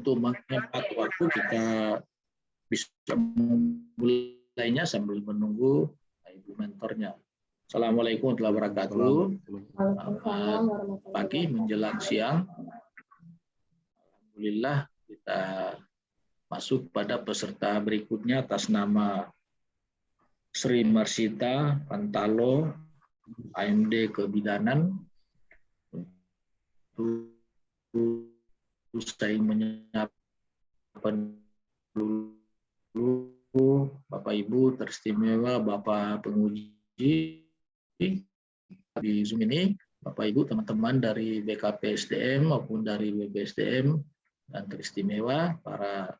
untuk menghemat waktu, kita bisa mulainya sambil menunggu ibu mentornya. Assalamualaikum warahmatullahi wabarakatuh. Selamat pagi menjelang siang. Alhamdulillah kita masuk pada peserta berikutnya atas nama Sri Marsita Pantalo, AMD Kebidanan. Saya menyiapkan dulu Bapak Ibu teristimewa, Bapak penguji di Zoom ini, Bapak Ibu teman-teman dari BKP SDM maupun dari WBSDM, dan teristimewa para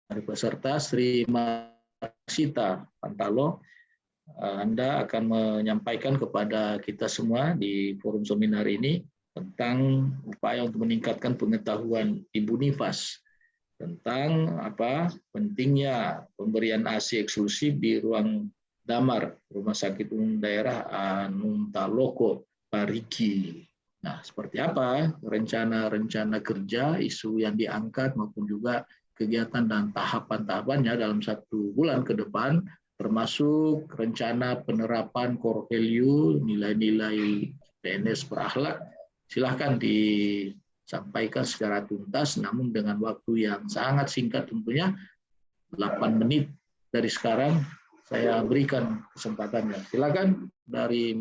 dari peserta Sri Marsita Pantalo. Anda akan menyampaikan kepada kita semua di forum seminar ini tentang upaya untuk meningkatkan pengetahuan Ibu Nifas tentang pentingnya pemberian ASI eksklusif di ruang damar Rumah Sakit Umum Daerah Anung Taloko Parigi. Nah, seperti apa rencana kerja, isu yang diangkat maupun juga kegiatan dan tahapan-tahapannya dalam 1 bulan ke depan, termasuk rencana penerapan core value, nilai-nilai PNS berakhlak. Silahkan disampaikan secara tuntas, namun dengan waktu yang sangat singkat tentunya, 8 menit dari sekarang saya berikan kesempatannya. Silakan dari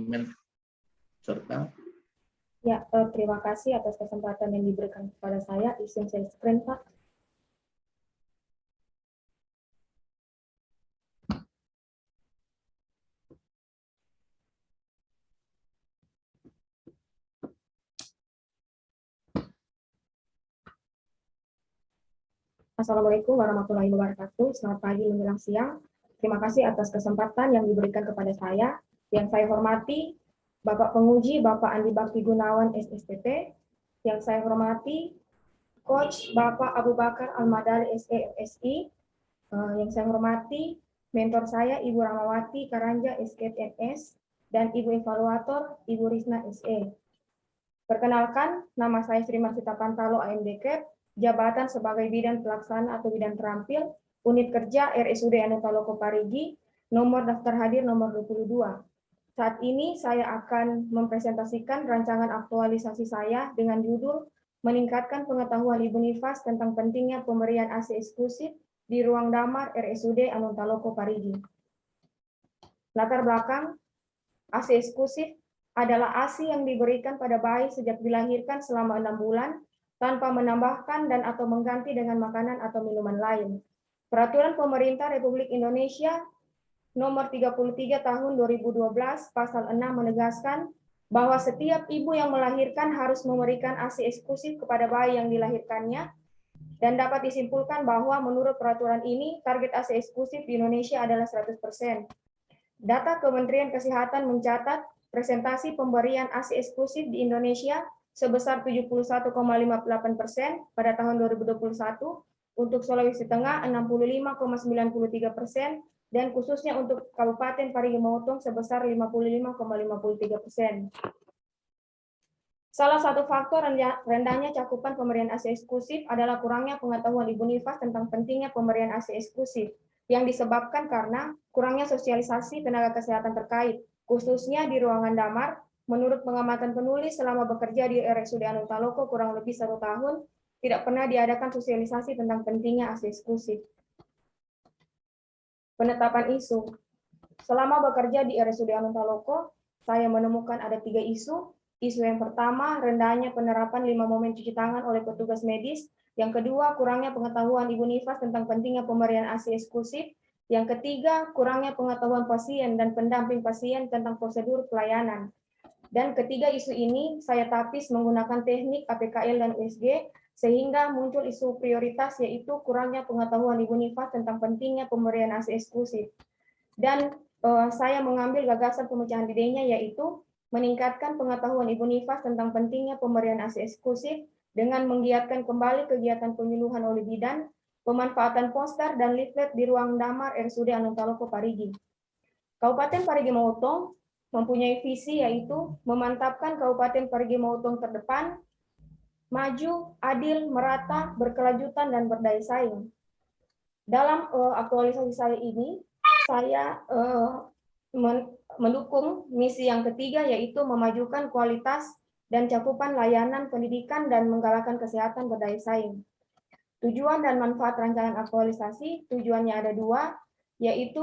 peserta. Ya, terima kasih atas kesempatan yang diberikan kepada saya. Izin saya screen, Pak. Assalamualaikum warahmatullahi wabarakatuh. Selamat pagi menjelang siang. Terima kasih atas kesempatan yang diberikan kepada saya. Yang saya hormati Bapak Penguji, Bapak Andi Bakti Gunawan, SSTT. Yang saya hormati Coach Bapak Abu Bakar Al-Madali, SE, FSI. Yang saya hormati mentor saya Ibu Ramawati Karanja, SKTNS, dan Ibu Evaluator Ibu Risna, SE. Perkenalkan, nama saya Sri Marsita Pantalo, AMD Cap, jabatan sebagai Bidang Pelaksana atau Bidang Terampil, Unit Kerja RSUD Anung Taloko Parigi, nomor daftar hadir nomor 22. Saat ini saya akan mempresentasikan rancangan aktualisasi saya dengan judul Meningkatkan Pengetahuan Ibu Nifas tentang pentingnya pemberian ASI eksklusif di ruang damar RSUD Anung Taloko Parigi. Latar belakang, ASI eksklusif adalah ASI yang diberikan pada bayi sejak dilahirkan selama 6 bulan tanpa menambahkan dan atau mengganti dengan makanan atau minuman lain. Peraturan Pemerintah Republik Indonesia Nomor 33 Tahun 2012 Pasal 6 menegaskan bahwa setiap ibu yang melahirkan harus memberikan ASI eksklusif kepada bayi yang dilahirkannya, dan dapat disimpulkan bahwa menurut peraturan ini target ASI eksklusif di Indonesia adalah 100%. Data Kementerian Kesehatan mencatat presentasi pemberian ASI eksklusif di Indonesia sebesar 71,58% pada tahun 2021, untuk Sulawesi Tengah 65,93%, dan khususnya untuk Kabupaten Parigi Motong sebesar 55,53%. Salah satu faktor rendahnya cakupan pemberian ASI eksklusif adalah kurangnya pengetahuan Ibu Nifas tentang pentingnya pemberian ASI eksklusif, yang disebabkan karena kurangnya sosialisasi tenaga kesehatan terkait, khususnya di ruangan damar. Menurut pengamatan penulis selama bekerja di RSUD Anung Taloko kurang lebih 1 tahun, tidak pernah diadakan sosialisasi tentang pentingnya ASI eksklusif. Penetapan isu. Selama bekerja di RSUD Anung Taloko, saya menemukan ada 3 isu. Isu yang pertama, rendahnya penerapan 5 momen cuci tangan oleh petugas medis. Yang kedua, kurangnya pengetahuan Ibu Nifas tentang pentingnya pemberian ASI eksklusif. Yang ketiga, kurangnya pengetahuan pasien dan pendamping pasien tentang prosedur pelayanan. Dan ketiga isu ini saya tapis menggunakan teknik APKL dan USG, sehingga muncul isu prioritas, yaitu kurangnya pengetahuan Ibu Nifas tentang pentingnya pemberian ASI eksklusif. Dan saya mengambil gagasan pemecahan idenya, yaitu meningkatkan pengetahuan Ibu Nifas tentang pentingnya pemberian ASI eksklusif dengan menggiatkan kembali kegiatan penyuluhan oleh bidan, pemanfaatan poster dan leaflet di ruang damar RSUD Anung Taloko Parigi. Kabupaten Parigi Motong mempunyai visi, yaitu memantapkan Kabupaten Parigi Motong terdepan maju, adil, merata, berkelanjutan, dan berdaya saing. Dalam aktualisasi saya ini, saya mendukung misi yang ketiga, yaitu memajukan kualitas dan cakupan layanan pendidikan dan menggalakkan kesehatan berdaya saing. Tujuan dan manfaat rancangan aktualisasi, tujuannya ada dua, yaitu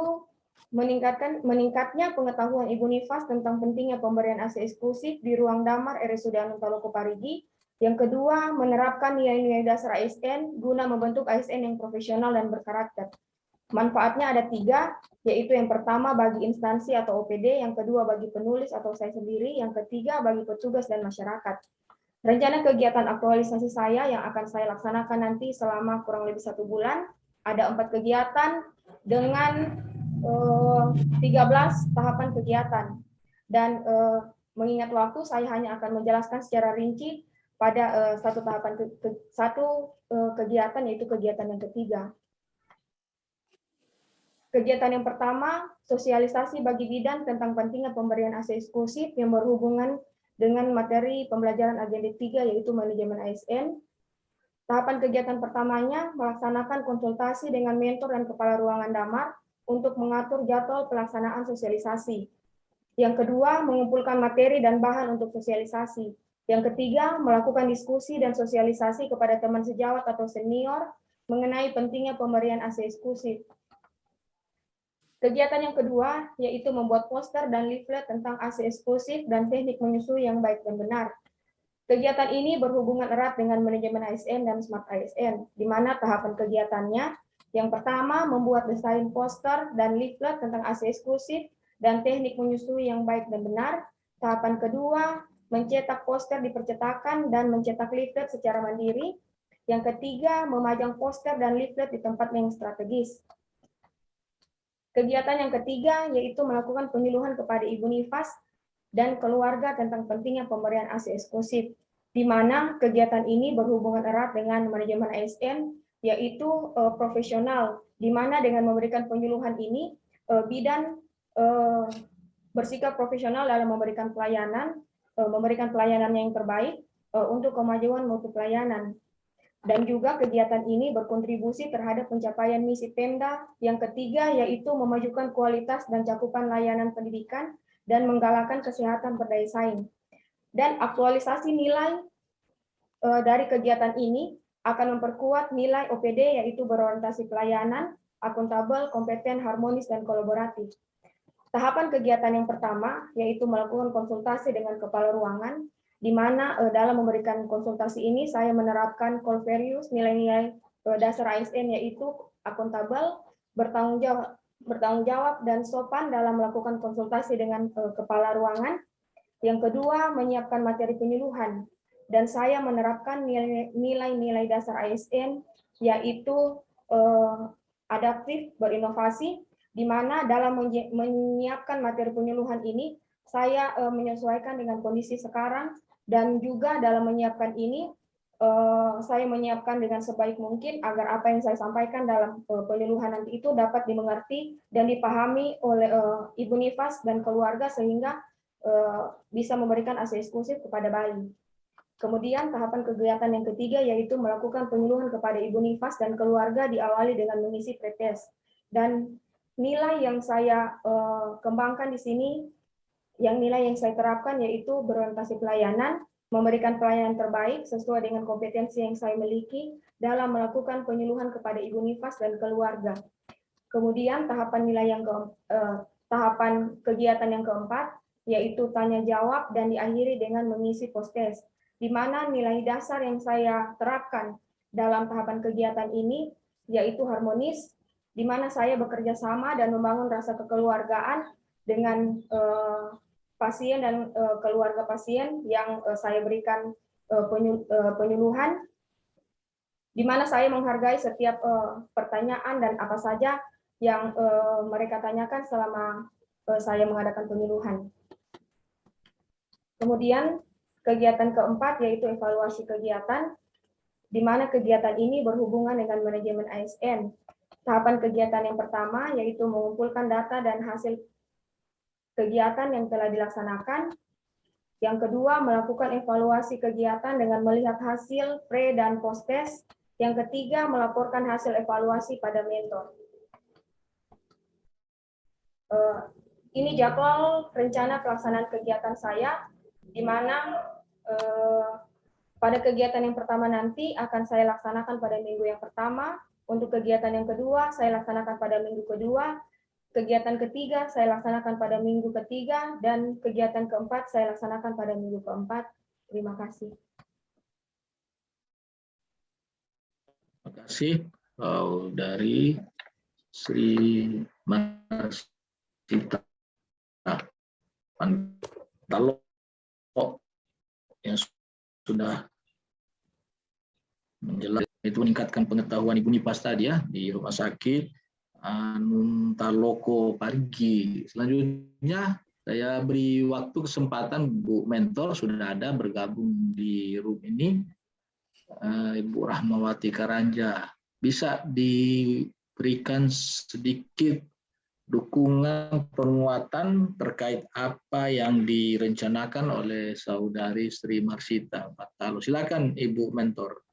meningkatnya pengetahuan Ibu Nifas tentang pentingnya pemberian ASI eksklusif di ruang damar RSUD Anuntaloko Parigi. Yang kedua, menerapkan nilai-nilai dasar ASN guna membentuk ASN yang profesional dan berkarakter. Manfaatnya ada tiga, yaitu yang pertama bagi instansi atau OPD, yang kedua bagi penulis atau saya sendiri, yang ketiga bagi petugas dan masyarakat. Rencana kegiatan aktualisasi saya yang akan saya laksanakan nanti selama kurang lebih 1 bulan, ada 4 kegiatan dengan 13 tahapan kegiatan. Dan mengingat waktu, saya hanya akan menjelaskan secara rinci pada satu kegiatan, yaitu kegiatan yang ketiga. Kegiatan yang pertama, sosialisasi bagi bidan tentang pentingnya pemberian ASI eksklusif yang berhubungan dengan materi pembelajaran agenda 3, yaitu manajemen ASN. Tahapan kegiatan pertamanya, melaksanakan konsultasi dengan mentor dan kepala ruangan damar untuk mengatur jadwal pelaksanaan sosialisasi. Yang kedua, mengumpulkan materi dan bahan untuk sosialisasi. Yang ketiga, melakukan diskusi dan sosialisasi kepada teman sejawat atau senior mengenai pentingnya pemberian ASI eksklusif. Kegiatan yang kedua, yaitu membuat poster dan leaflet tentang ASI eksklusif dan teknik menyusui yang baik dan benar. Kegiatan ini berhubungan erat dengan manajemen ASN dan smart ASN, di mana tahapan kegiatannya, yang pertama, membuat desain poster dan leaflet tentang ASI eksklusif dan teknik menyusui yang baik dan benar. Tahapan kedua, mencetak poster di percetakan dan mencetak leaflet secara mandiri. Yang ketiga, memajang poster dan leaflet di tempat yang strategis. Kegiatan yang ketiga yaitu melakukan penyuluhan kepada Ibu Nifas dan keluarga tentang pentingnya pemberian ASI eksklusif, di mana kegiatan ini berhubungan erat dengan manajemen ASN, yaitu profesional, di mana dengan memberikan penyuluhan ini, bidan bersikap profesional dalam memberikan pelayanan yang terbaik untuk kemajuan mutu pelayanan. Dan juga kegiatan ini berkontribusi terhadap pencapaian misi Pemda yang ketiga, yaitu memajukan kualitas dan cakupan layanan pendidikan dan menggalakkan kesehatan berdaya saing. Dan aktualisasi nilai dari kegiatan ini akan memperkuat nilai OPD, yaitu berorientasi pelayanan, akuntabel, kompeten, harmonis, dan kolaboratif. Tahapan kegiatan yang pertama, yaitu melakukan konsultasi dengan kepala ruangan, di mana dalam memberikan konsultasi ini saya menerapkan core values, nilai-nilai dasar ASN, yaitu akuntabel, bertanggung jawab, dan sopan dalam melakukan konsultasi dengan kepala ruangan. Yang kedua, menyiapkan materi penyuluhan, dan saya menerapkan nilai-nilai dasar ASN, yaitu adaptif, berinovasi, di mana dalam menyiapkan materi penyuluhan ini saya menyesuaikan dengan kondisi sekarang. Dan juga dalam menyiapkan ini, saya menyiapkan dengan sebaik mungkin agar apa yang saya sampaikan dalam penyuluhan nanti itu dapat dimengerti dan dipahami oleh Ibu Nifas dan keluarga, sehingga bisa memberikan ASI eksklusif kepada bayi. Kemudian tahapan kegiatan yang ketiga, yaitu melakukan penyuluhan kepada Ibu Nifas dan keluarga, diawali dengan mengisi pretest. Dan nilai yang saya kembangkan di sini, nilai yang saya terapkan yaitu berorientasi pelayanan, memberikan pelayanan terbaik sesuai dengan kompetensi yang saya miliki dalam melakukan penyuluhan kepada Ibu Nifas dan keluarga. Kemudian tahapan kegiatan yang keempat, yaitu tanya jawab dan diakhiri dengan mengisi post-test, di mana nilai dasar yang saya terapkan dalam tahapan kegiatan ini yaitu harmonis, di mana saya bekerja sama dan membangun rasa kekeluargaan dengan pasien dan keluarga pasien yang saya berikan penyuluhan, di mana saya menghargai setiap pertanyaan dan apa saja yang mereka tanyakan selama saya mengadakan penyuluhan. Kemudian kegiatan keempat yaitu evaluasi kegiatan, di mana kegiatan ini berhubungan dengan manajemen ASN. Tahapan kegiatan yang pertama yaitu mengumpulkan data dan hasil kegiatan yang telah dilaksanakan. Yang kedua, melakukan evaluasi kegiatan dengan melihat hasil pre dan post test. Yang ketiga, melaporkan hasil evaluasi pada mentor. Ini jadwal rencana pelaksanaan kegiatan saya, di mana pada kegiatan yang pertama nanti akan saya laksanakan pada minggu yang pertama. Untuk kegiatan yang kedua, saya laksanakan pada minggu kedua. Kegiatan ketiga saya laksanakan pada minggu ketiga, dan kegiatan keempat saya laksanakan pada minggu keempat. Terima kasih. Terima kasih dari Sri Marsita Pantalo yang sudah menjelaskan itu meningkatkan pengetahuan Ibu Nipas tadi ya di rumah sakit Anuntaloko Parigi. Selanjutnya saya beri waktu kesempatan Bu Mentor sudah ada bergabung di room ini, Ibu Rahmawati Karanja. Bisa diberikan sedikit dukungan penguatan terkait apa yang direncanakan oleh Saudari Sri Marsita Pantalo. Silakan Ibu Mentor.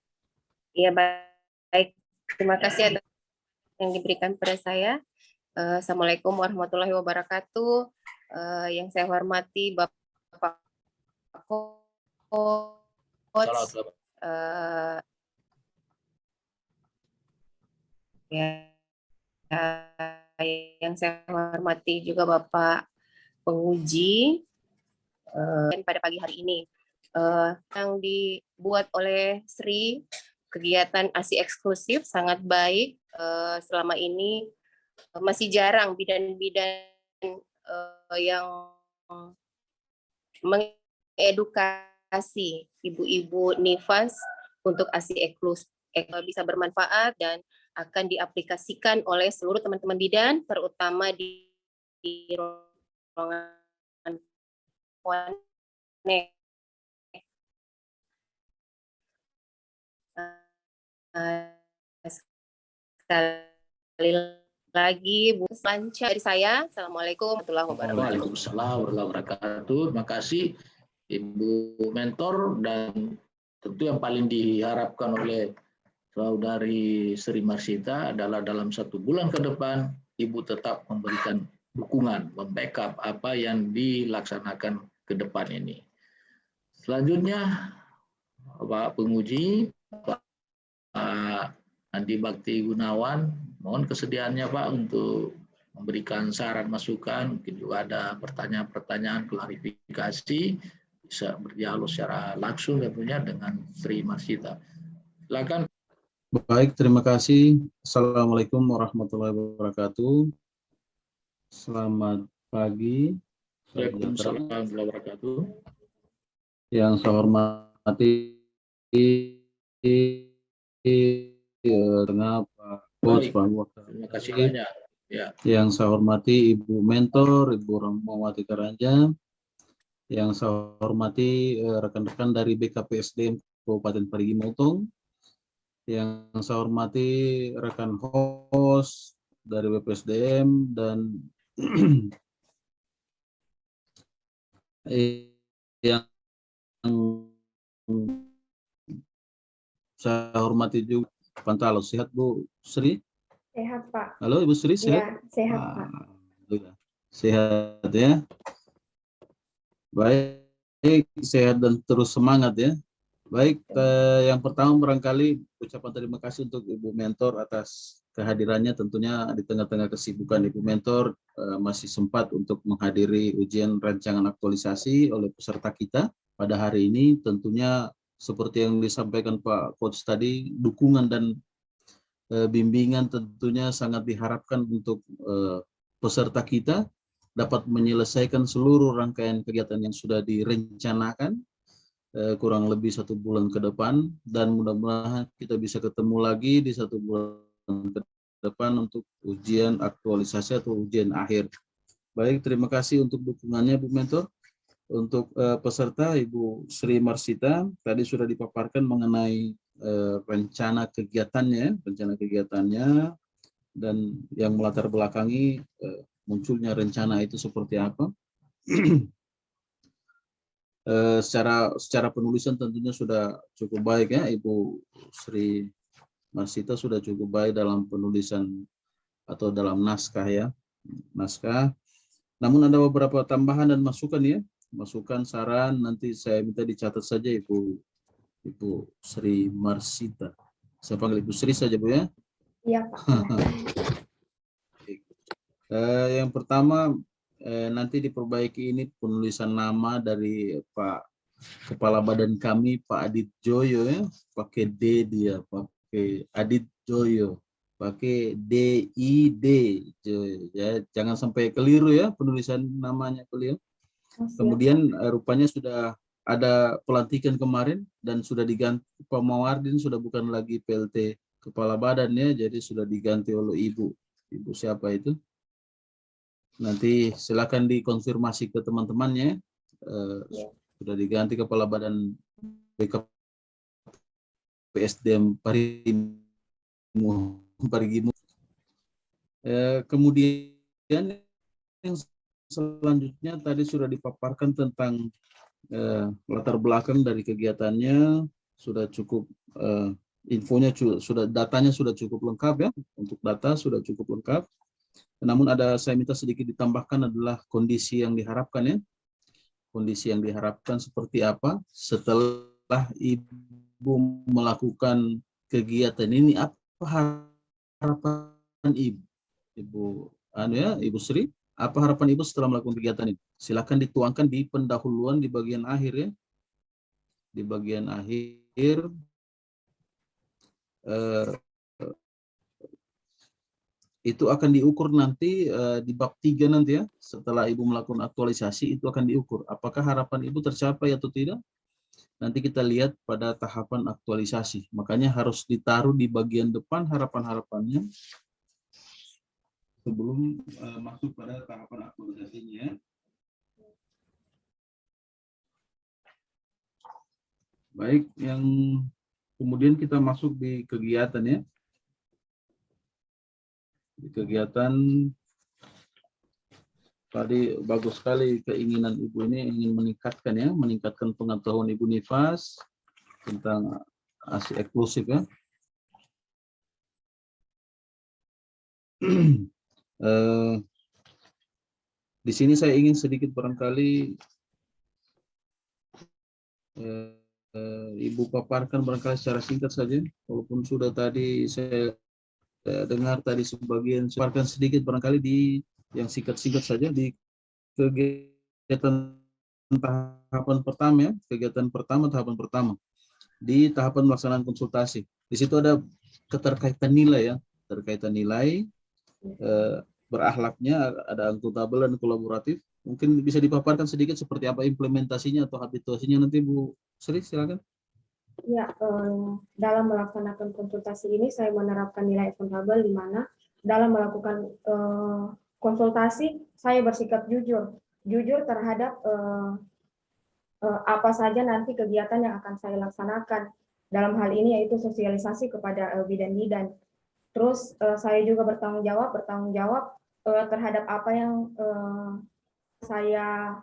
Ya, baik. Terima kasih atas yang diberikan pada saya. Assalamualaikum warahmatullahi wabarakatuh. Yang saya hormati Bapak Coach, yang saya hormati juga Bapak penguji pada pagi hari ini. Yang dibuat oleh Sri, kegiatan ASI eksklusif sangat baik. Selama ini masih jarang bidan-bidan yang mengedukasi ibu-ibu nifas untuk ASI eksklusif bisa bermanfaat dan akan diaplikasikan oleh seluruh teman-teman bidan, terutama di ruangan Wane. Sekali lagi, Bu Lancar dari saya. Assalamualaikum warahmatullahi wabarakatuh. Waalaikumsalam warahmatullahi wabarakatuh. Terima kasih Ibu Mentor, dan tentu yang paling diharapkan oleh Saudari Sri Marsita adalah dalam 1 bulan ke depan Ibu tetap memberikan dukungan, membackup apa yang dilaksanakan ke depan ini. Selanjutnya Pak Penguji, Pak Andi Bakti Gunawan, mohon kesediaannya Pak untuk memberikan saran masukan, mungkin juga ada pertanyaan-pertanyaan klarifikasi, bisa berdialog secara langsung tentunya dengan Sri Marsita. Silakan. Baik, terima kasih. Assalamualaikum warahmatullahi wabarakatuh. Selamat pagi. Waalaikumsalam warahmatullahi wabarakatuh. Yang saya hormati Pak Coach, Pak Terima kasih banyak. Ya. Yang saya hormati Ibu Mentor, Ibu Rahmawati Karanja. Yang saya hormati rekan-rekan dari BKPSDM Kabupaten Parigi Motong. Yang saya hormati rekan host dari BPSDM dan yang saya hormati juga Pantalo. Sehat Bu Sri? Sehat Pak. Halo Ibu Sri, sehat? Ya, sehat Pak. Sehat ya. Baik, sehat dan terus semangat ya. Baik, yang pertama barangkali ucapan terima kasih untuk Ibu Mentor atas kehadirannya, tentunya di tengah-tengah kesibukan Ibu Mentor masih sempat untuk menghadiri ujian rancangan aktualisasi oleh peserta kita pada hari ini. Tentunya seperti yang disampaikan Pak Coach tadi, dukungan dan bimbingan tentunya sangat diharapkan untuk peserta kita dapat menyelesaikan seluruh rangkaian kegiatan yang sudah direncanakan kurang lebih 1 bulan ke depan, dan mudah-mudahan kita bisa ketemu lagi di 1 bulan ke depan untuk ujian aktualisasi atau ujian akhir. Baik, terima kasih untuk dukungannya Bu Mentor. Untuk peserta Ibu Sri Marsita tadi sudah dipaparkan mengenai rencana kegiatannya dan yang melatar belakangi munculnya rencana itu seperti apa. Secara penulisan tentunya sudah cukup baik ya, Ibu Sri Marsita sudah cukup baik dalam penulisan atau dalam naskah ya, naskah. Namun ada beberapa tambahan dan masukan ya, masukan saran nanti saya minta dicatat saja Ibu Sri Marsita. Saya panggil Ibu Sri saja Bu ya. Iya Pak. Yang pertama nanti diperbaiki ini penulisan nama dari Pak Kepala Badan kami Pak Adit Joyo ya, pakai D dia, pakai Adit Joyo, pakai DID Joyo ya, jangan sampai keliru ya penulisan namanya beliau. Kemudian rupanya sudah ada pelantikan kemarin dan sudah diganti Pak Mawardin, sudah bukan lagi PLT Kepala Badannya, jadi sudah diganti oleh Ibu siapa itu? Nanti silakan dikonfirmasi ke teman-temannya. Sudah diganti Kepala Badan BKPSDM Parigimo. Kemudian yang selanjutnya tadi sudah dipaparkan tentang latar belakang dari kegiatannya, sudah cukup infonya sudah, datanya sudah cukup lengkap ya, untuk data sudah cukup lengkap. Namun saya minta sedikit ditambahkan adalah kondisi yang diharapkan ya. Kondisi yang diharapkan seperti apa setelah Ibu melakukan kegiatan ini, apa harapan Ibu Sri, apa harapan Ibu setelah melakukan kegiatan ini? Silakan dituangkan di pendahuluan di bagian akhir ya. Di bagian akhir itu akan diukur nanti di bab 3 nanti ya, setelah Ibu melakukan aktualisasi itu akan diukur apakah harapan Ibu tercapai atau tidak. Nanti kita lihat pada tahapan aktualisasi, makanya harus ditaruh di bagian depan harapan-harapannya sebelum masuk pada tahapan aktualisasinya. Baik, yang kemudian kita masuk di kegiatan ya. Di kegiatan tadi bagus sekali keinginan Ibu ini, ingin meningkatkan ya, meningkatkan pengetahuan Ibu Nifas tentang ASI eksklusif ya. Di sini saya ingin sedikit barangkali Ibu paparkan barangkali secara singkat saja, walaupun sudah tadi saya dengar tadi sebagian, paparkan sedikit barangkali di yang singkat-singkat saja di kegiatan tahapan pertama ya, kegiatan pertama tahapan pertama di tahapan pelaksanaan konsultasi. Di situ ada keterkaitan nilai ya, terkaitan nilai berakhlaknya, ada akuntabel dan kolaboratif. Mungkin bisa dipaparkan sedikit seperti apa implementasinya atau habituasinya nanti Bu Sri, silakan. Ya, dalam melaksanakan konsultasi ini saya menerapkan nilai akuntabel di mana dalam melakukan konsultasi saya bersikap jujur terhadap apa saja nanti kegiatan yang akan saya laksanakan. Dalam hal ini yaitu sosialisasi kepada bidan-bidan. Terus saya juga bertanggung jawab terhadap apa yang saya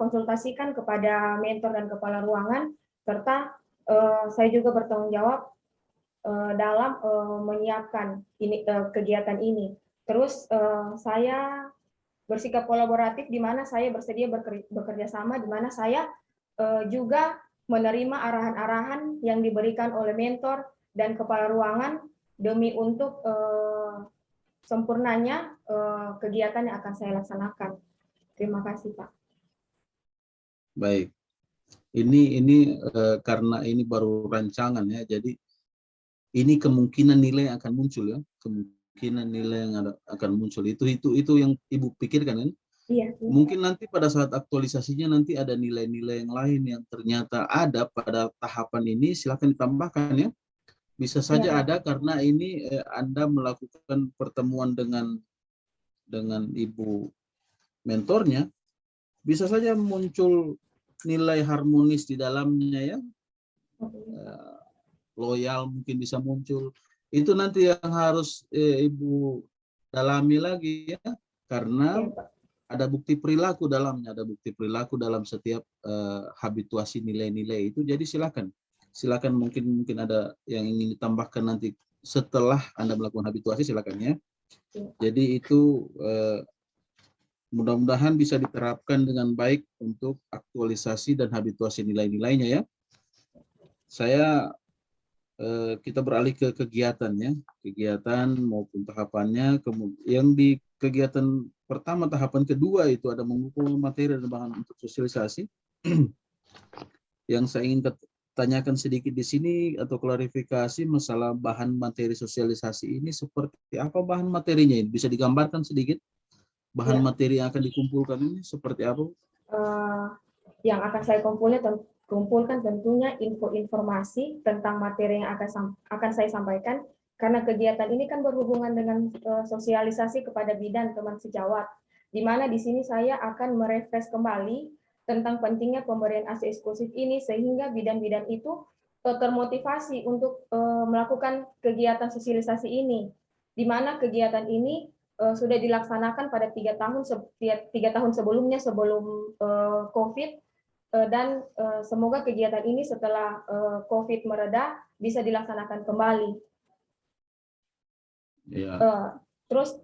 konsultasikan kepada mentor dan kepala ruangan, serta saya juga bertanggung jawab dalam menyiapkan kegiatan ini. Terus saya bersikap kolaboratif di mana saya bersedia bekerja sama, di mana saya juga menerima arahan-arahan yang diberikan oleh mentor dan kepala ruangan demi untuk sempurnanya kegiatan yang akan saya laksanakan. Terima kasih Pak. Baik, ini karena ini baru rancangan ya, jadi ini kemungkinan nilai yang akan muncul ya, kemungkinan nilai yang akan muncul itu yang Ibu pikirkan kan? Iya. Mungkin nanti pada saat aktualisasinya nanti ada nilai-nilai yang lain yang ternyata ada pada tahapan ini, silakan ditambahkan ya. Bisa saja ada karena ini Anda melakukan pertemuan dengan Ibu mentornya, bisa saja muncul nilai harmonis di dalamnya ya, loyal mungkin bisa muncul. Itu nanti yang harus Ibu dalami lagi ya, karena ada bukti perilaku dalamnya, ada bukti perilaku dalam setiap habituasi nilai-nilai itu. Jadi silakan mungkin ada yang ingin ditambahkan nanti setelah Anda melakukan habituasi, silakan ya. Jadi itu mudah-mudahan bisa diterapkan dengan baik untuk aktualisasi dan habituasi nilai-nilainya ya. Kita beralih ke kegiatan ya, kegiatan maupun tahapannya. Yang di kegiatan pertama, tahapan kedua itu ada mengumpul materi dan bahan untuk sosialisasi. Yang saya ingin tanyakan sedikit di sini atau klarifikasi masalah bahan materi sosialisasi ini, seperti apa bahan materinya ini? Bisa digambarkan sedikit? Bahan materi yang akan dikumpulkan ini seperti apa? Yang akan saya kumpulkan tentunya informasi tentang materi yang akan saya sampaikan, karena kegiatan ini kan berhubungan dengan sosialisasi kepada bidan teman sejawat, di mana di sini saya akan merefresh kembali tentang pentingnya pemberian ASI eksklusif ini, sehingga bidan-bidan itu termotivasi untuk melakukan kegiatan sosialisasi ini, di mana kegiatan ini sudah dilaksanakan pada 3 tahun sebelumnya, sebelum COVID, dan semoga kegiatan ini setelah COVID mereda bisa dilaksanakan kembali. Ya. Terus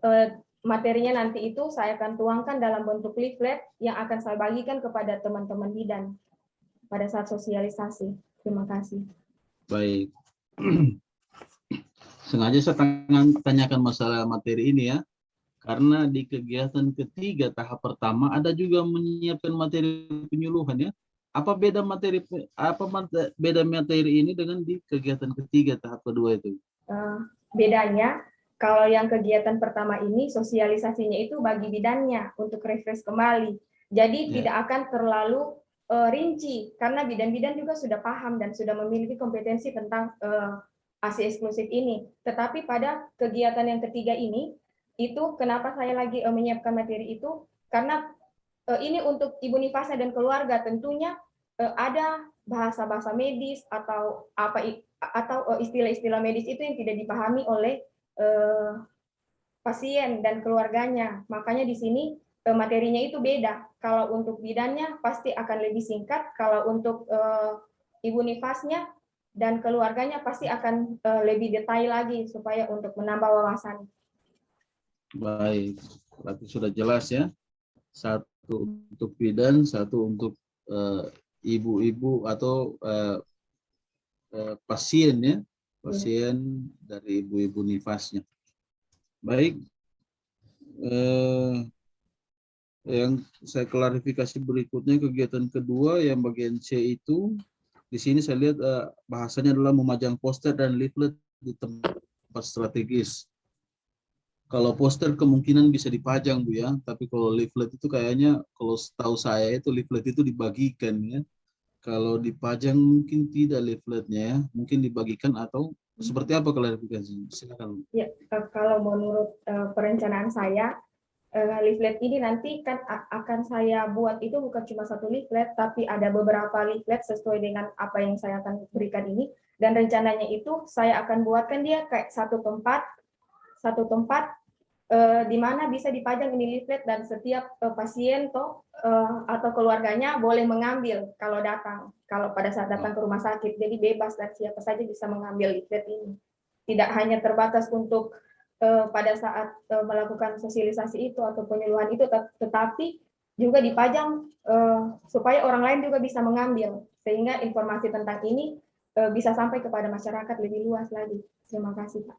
materinya nanti itu saya akan tuangkan dalam bentuk leaflet yang akan saya bagikan kepada teman-teman bidan pada saat sosialisasi. Terima kasih. Baik. Sengaja saya tanyakan masalah materi ini ya, karena di kegiatan ketiga tahap pertama ada juga menyiapkan materi penyuluhan ya. Apa beda materi ini dengan di kegiatan ketiga tahap kedua itu? Bedanya, kalau yang kegiatan pertama ini sosialisasinya itu bagi bidannya untuk refresh kembali. Jadi tidak akan terlalu rinci, karena bidan-bidan juga sudah paham dan sudah memiliki kompetensi tentang ASI eksklusif ini. Tetapi pada kegiatan yang ketiga ini, itu kenapa saya lagi menyiapkan materi itu, karena ini untuk ibu nifasnya dan keluarga, tentunya ada bahasa-bahasa medis atau istilah-istilah medis itu yang tidak dipahami oleh pasien dan keluarganya. Makanya di sini materinya itu beda. Kalau untuk bidannya pasti akan lebih singkat, kalau untuk ibu nifasnya dan keluarganya pasti akan lebih detail lagi supaya untuk menambah wawasan. Baik, berarti sudah jelas ya. Satu untuk bidan, satu untuk ibu-ibu atau pasien ya, pasien dari ibu-ibu nifasnya. Baik, yang saya klarifikasi berikutnya kegiatan kedua yang bagian C itu, di sini saya lihat bahasanya adalah memajang poster dan leaflet di tempat strategis. Kalau poster kemungkinan bisa dipajang Bu ya, tapi kalau leaflet itu kayaknya, kalau setahu saya itu leaflet itu dibagikan ya. Kalau dipajang mungkin tidak leafletnya ya, mungkin dibagikan atau seperti apa klarifikasi? Silakan. Ya, kalau menurut perencanaan saya, leaflet ini nanti kan akan saya buat itu bukan cuma satu leaflet, tapi ada beberapa leaflet sesuai dengan apa yang saya akan berikan ini. Dan rencananya itu saya akan buatkan dia kayak satu tempat di mana bisa dipajang ini leaflet, dan setiap pasien atau keluarganya boleh mengambil kalau datang, kalau pada saat datang ke rumah sakit. Jadi bebas dan siapa saja bisa mengambil leaflet ini. Tidak hanya terbatas untuk pada saat melakukan sosialisasi itu atau penyuluhan itu, tetapi juga dipajang supaya orang lain juga bisa mengambil, sehingga informasi tentang ini bisa sampai kepada masyarakat lebih luas lagi. Terima kasih, Pak.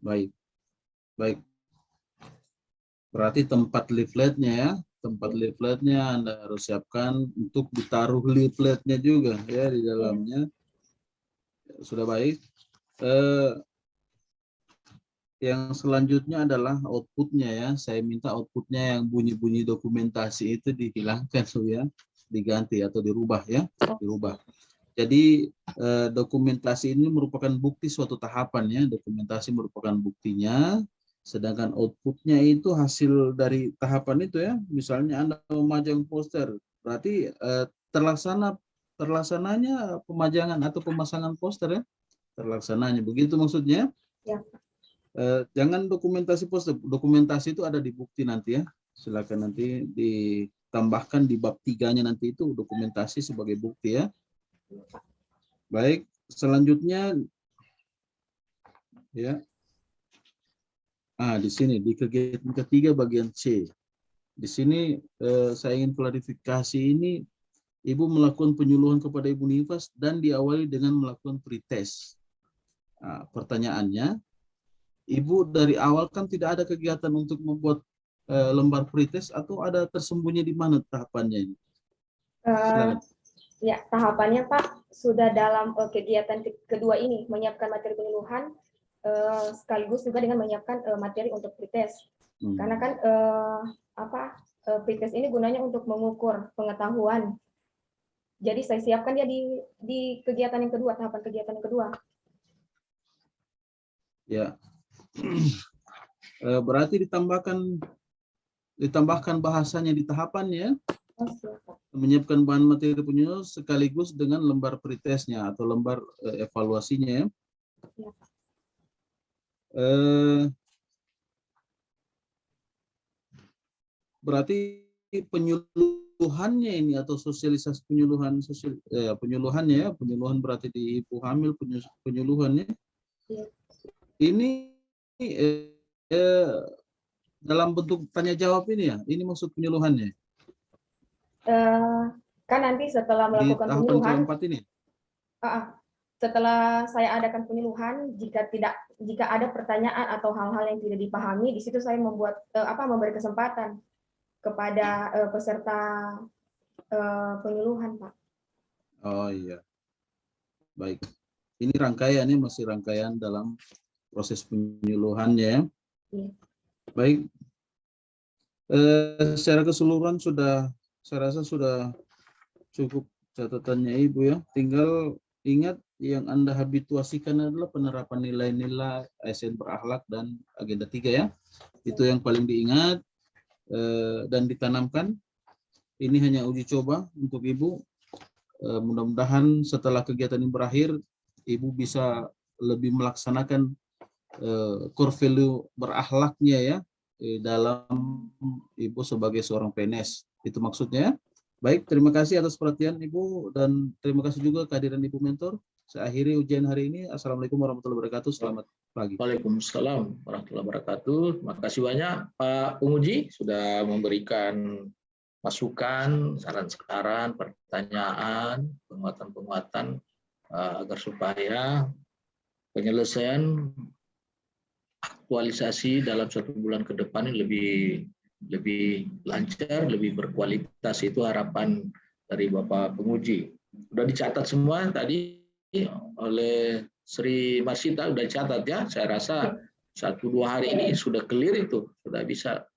Baik. Baik. Berarti tempat leafletnya ya, tempat leafletnya Anda harus siapkan untuk ditaruh leafletnya juga ya di dalamnya. Sudah baik. Yang selanjutnya adalah outputnya ya. Saya minta outputnya yang bunyi-bunyi dokumentasi itu dihilangkan ya, diganti atau dirubah ya, dirubah. Jadi dokumentasi ini merupakan bukti suatu tahapan ya. Dokumentasi merupakan buktinya, sedangkan outputnya itu hasil dari tahapan itu ya. Misalnya Anda memajang poster, berarti terlaksananya pemajangan atau pemasangan poster ya, terlaksananya begitu maksudnya. Ya. Jangan dokumentasi poster. Dokumentasi itu ada di bukti nanti ya. Silakan nanti ditambahkan di bab 3-nya nanti itu dokumentasi sebagai bukti ya. Baik, selanjutnya ya. Di sini di kegiatan ketiga bagian C. Di sini saya ingin klarifikasi ini, Ibu melakukan penyuluhan kepada Ibu Nifas dan diawali dengan melakukan pretest. Pertanyaannya, Ibu dari awal kan tidak ada kegiatan untuk membuat lembar pretest atau ada tersembunyi di mana tahapannya ini? Silakan. Ya, tahapannya Pak sudah dalam kegiatan kedua ini menyiapkan materi penyuluhan sekaligus juga dengan menyiapkan materi untuk pretest. Karena kan pretest ini gunanya untuk mengukur pengetahuan. Jadi saya siapkan dia di kegiatan yang kedua, tahapan kegiatan yang kedua. Ya. Berarti ditambahkan bahasanya di tahapannya. Menyiapkan bahan materi penyuluh sekaligus dengan lembar pretestnya atau lembar evaluasinya ya. Berarti penyuluhannya ini atau sosialisasi penyuluhan berarti di ibu hamil penyuluhannya ini dalam bentuk tanya jawab ini ya, ini maksud penyuluhannya. Kan nanti setelah melakukan di tahapan penyuluhan keempat ini. Setelah saya adakan penyuluhan, jika ada pertanyaan atau hal-hal yang tidak dipahami, di situ saya memberi kesempatan kepada peserta penyuluhan, Pak. Oh iya, baik. Ini rangkaiannya masih rangkaian dalam proses penyuluhannya. Iya. Baik. Secara keseluruhan saya rasa sudah cukup catatannya Ibu ya. Tinggal ingat yang Anda habituasikan adalah penerapan nilai-nilai ASN berakhlak dan agenda 3 ya. Itu yang paling diingat dan ditanamkan. Ini hanya uji coba untuk Ibu. Mudah-mudahan setelah kegiatan ini berakhir, Ibu bisa lebih melaksanakan core value berakhlaknya ya dalam Ibu sebagai seorang PNS. Itu maksudnya. Baik, terima kasih atas perhatian Ibu dan terima kasih juga kehadiran Ibu Mentor. Saya akhiri ujian hari ini. Assalamualaikum warahmatullahi wabarakatuh. Selamat pagi. Waalaikumsalam warahmatullahi wabarakatuh. Terima kasih banyak Pak Penguji sudah memberikan masukan, saran-saran, pertanyaan, penguatan-penguatan agar supaya penyelesaian aktualisasi dalam 1 bulan ke depan ini lebih lancar, lebih berkualitas. Itu harapan dari Bapak Penguji. Sudah dicatat semua tadi oleh Sri Marsita, sudah dicatat ya. Saya rasa 1-2 hari ini sudah clear itu, sudah bisa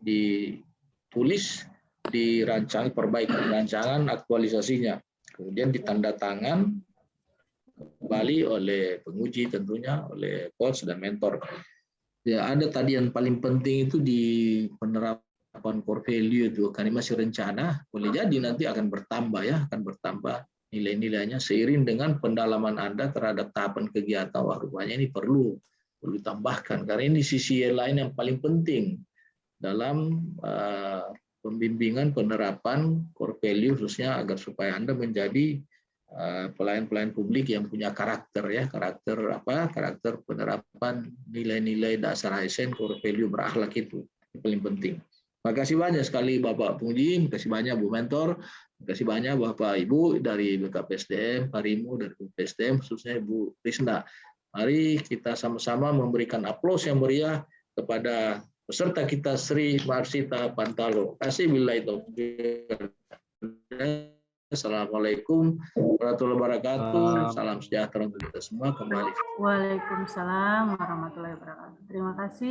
ditulis, dirancang perbaikan rancangan aktualisasinya. Kemudian ditanda tangan kembali oleh penguji tentunya, oleh coach dan mentor. Ya, ada tadi yang paling penting itu di penerapan core value itu, karena masih rencana, boleh jadi nanti akan bertambah ya, akan bertambah nilai-nilainya seiring dengan pendalaman Anda terhadap tahapan kegiatan. Wah, rupanya ini perlu ditambahkan, karena ini sisi lain yang paling penting dalam pembimbingan penerapan core value, khususnya agar supaya Anda menjadi pelayan-pelayan publik yang punya karakter ya, karakter penerapan nilai-nilai dasar ASN core value berakhlak itu paling penting. Terima kasih banyak sekali Bapak Penguji, terima kasih banyak Bu Mentor, terima kasih banyak Bapak Ibu dari BKPSDM, Pak Rimo dari BKPSDM, khususnya Ibu Krisna. Mari kita sama-sama memberikan aplaus yang meriah kepada peserta kita Sri Marsita Pantalo. Kasih billahi taufiq. Assalamualaikum warahmatullahi wabarakatuh. Salam sejahtera untuk kita semua kembali. Waalaikumsalam warahmatullahi wabarakatuh. Terima kasih.